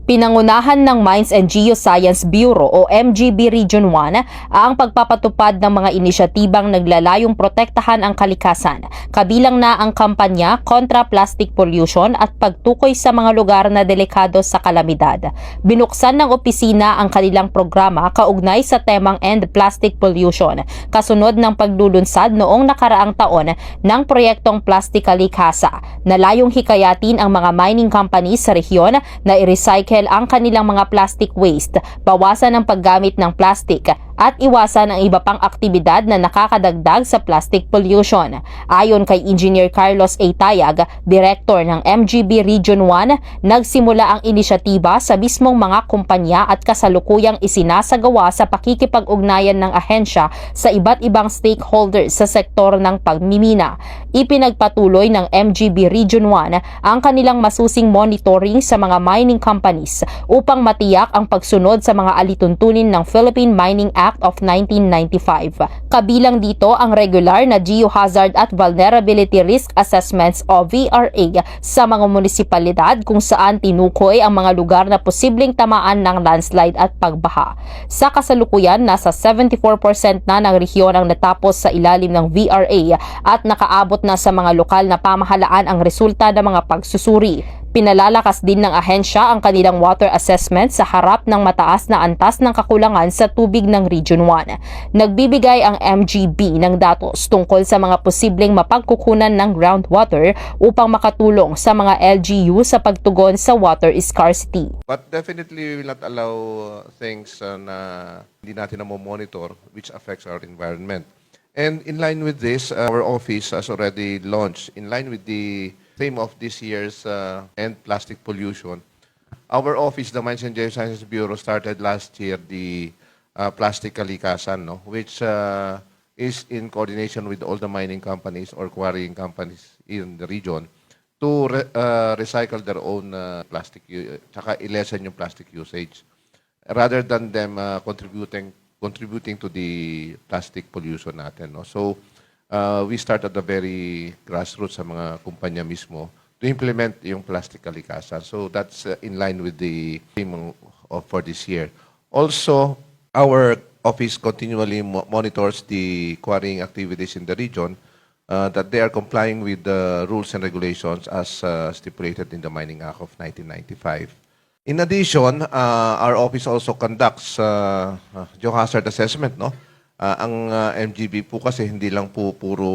Pinangunahan ng Mines and Geoscience Bureau o MGB Region 1 ang pagpapatupad ng mga inisyatibang naglalayong protektahan ang kalikasan, kabilang na ang kampanya kontra plastic pollution at pagtukoy sa mga lugar na delikado sa kalamidad. Binuksan ng opisina ang kanilang programa kaugnay sa temang End Plastic Pollution, kasunod ng paglulunsad noong nakaraang taon ng proyektong Plastic Kalikasa na layong hikayatin ang mga mining companies sa rehiyon na i-recycle ang kanilang mga plastic waste, bawasan ang paggamit ng plastic at iwasan ang iba pang aktibidad na nakakadagdag sa plastic pollution. Ayon kay Engineer Carlos A. Tayag, Director ng MGB Region 1, nagsimula ang inisyatiba sa mismong mga kumpanya at kasalukuyang isinasagawa sa pakikipag-ugnayan ng ahensya sa iba't ibang stakeholders sa sektor ng pagmimina. Ipinagpatuloy ng MGB Region 1 ang kanilang masusing monitoring sa mga mining companies upang matiyak ang pagsunod sa mga alituntunin ng Philippine Mining Act of 1995. Kabilang dito ang regular na Geohazard at Vulnerability Risk Assessments o VRA sa mga munisipalidad kung saan tinukoy ang mga lugar na posibleng tamaan ng landslide at pagbaha. Sa kasalukuyan, nasa 74% na ng rehiyon ang natapos sa ilalim ng VRA at nakaabot na sa mga lokal na pamahalaan ang resulta ng mga pagsusuri. Pinalalakas din ng ahensya ang kanilang water assessment sa harap ng mataas na antas ng kakulangan sa tubig ng Region 1. Nagbibigay ang MGB ng datos tungkol sa mga posibleng mapagkukunan ng groundwater upang makatulong sa mga LGU sa pagtugon sa water scarcity. But definitely we will not allow things na hindi natin na monitor which affects our environment. And in line with this, our office has already launched, in line with the theme of this year's End Plastic Pollution. Our office, the Mines and Geosciences Bureau, started last year the Plastic Kalikasan, no? Which is in coordination with all the mining companies or quarrying companies in the region to recycle their own plastic, tsaka i-lessen yung plastic usage, rather than them contributing to the plastic pollution natin, no? So, we start at the very grassroots sa mga kumpanya mismo to implement yung plastic kalikasan. So that's in line with the theme for this year. Also, our office continually monitors the quarrying activities in the region, that they are complying with the rules and regulations as stipulated in the Mining Act of 1995. In addition, our office also conducts geohazard assessment, no? Ang MGB po kasi hindi lang po puro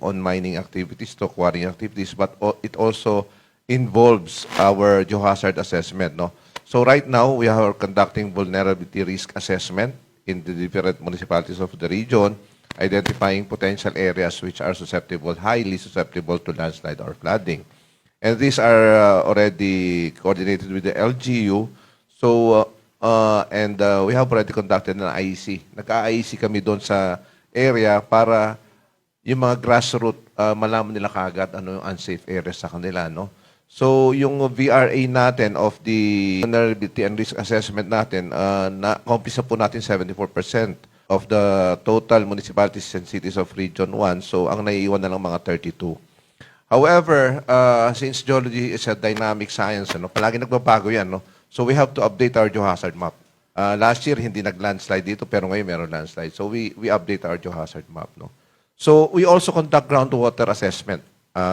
on mining activities to quarrying activities, but it also involves our geohazard assessment, no? So right now we are conducting vulnerability risk assessment in the different municipalities of the region, identifying potential areas which are highly susceptible to landslide or flooding. And these are already coordinated with the LGU. So we have already conducted an IEC. Nagka-IEC kami doon sa area para yung mga grassroots malaman nila kaagad ano yung unsafe areas sa kanila, no? So yung VRA natin of the vulnerability and risk assessment natin, na-accomplish po natin 74% of the total municipalities and cities of Region 1. So ang naiiwan na lang mga 32. However, since geology is a dynamic science, ano, palagi nagbabago yan, no? So we have to update our geohazard map. Last year, hindi nag-landslide dito, pero ngayon meron landslide. So we update our geohazard map, no? So we also conduct groundwater assessment.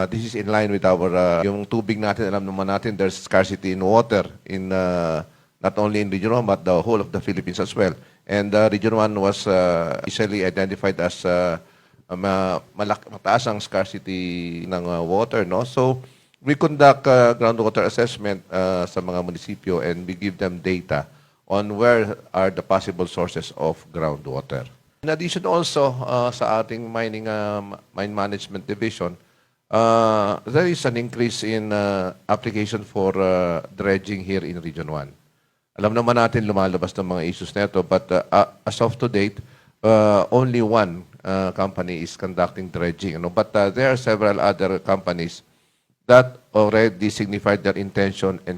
This is in line with our, yung tubig natin, alam naman natin, there's scarcity in water in not only in Region 1, but the whole of the Philippines as well. And Region 1 was initially identified as mataas ang scarcity ng water, no? So we conduct groundwater assessment sa mga munisipyo, and we give them data on where are the possible sources of groundwater. In addition also, sa ating mine management division, there is an increase in application for dredging here in Region 1. Alam naman natin lumalabas ng mga issues na ito, but as of to date, only one company is conducting dredging. But there are several other companies that already signified their intention and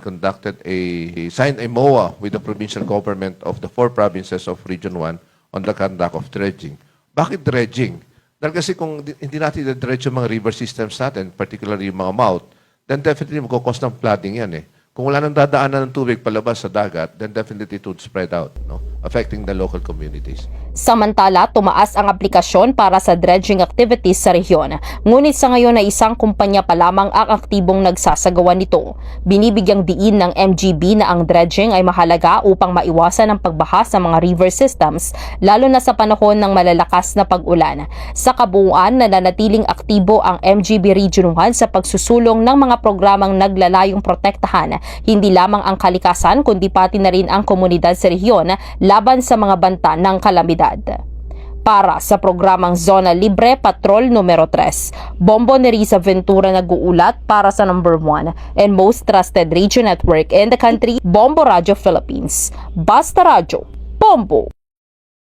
signed a MOA with the provincial government of the 4 provinces of Region 1 on the conduct of dredging. Bakit dredging? Dahil kasi kung hindi natin i-dredge yung mga river systems natin, particularly yung mga mouth, then definitely magkakos ng flooding yan, eh. Kung wala nang dadaanan ng tubig palabas sa dagat, then definitely it would spread out, no? Affecting the local communities. Samantala, tumaas ang aplikasyon para sa dredging activities sa rehiyon. Ngunit sa ngayon ay isang kumpanya pa lamang ang aktibong nagsasagawa nito. Binibigyang diin ng MGB na ang dredging ay mahalaga upang maiwasan ang pagbaha sa mga river systems, lalo na sa panahon ng malalakas na pag-ulan. Sa kabuuan, nananatiling aktibo ang MGB Region 1 sa pagsusulong ng mga programang naglalayong protektahan hindi lamang ang kalikasan kundi pati na rin ang komunidad sa rehiyon laban sa mga banta ng kalamidad. Para sa programang Zona Libre Patrol numero 3, Bombo Nerissa Ventura nag-uulat para sa number 1 and most trusted radio network in the country, Bombo Radio Philippines. Basta Radio, Bombo!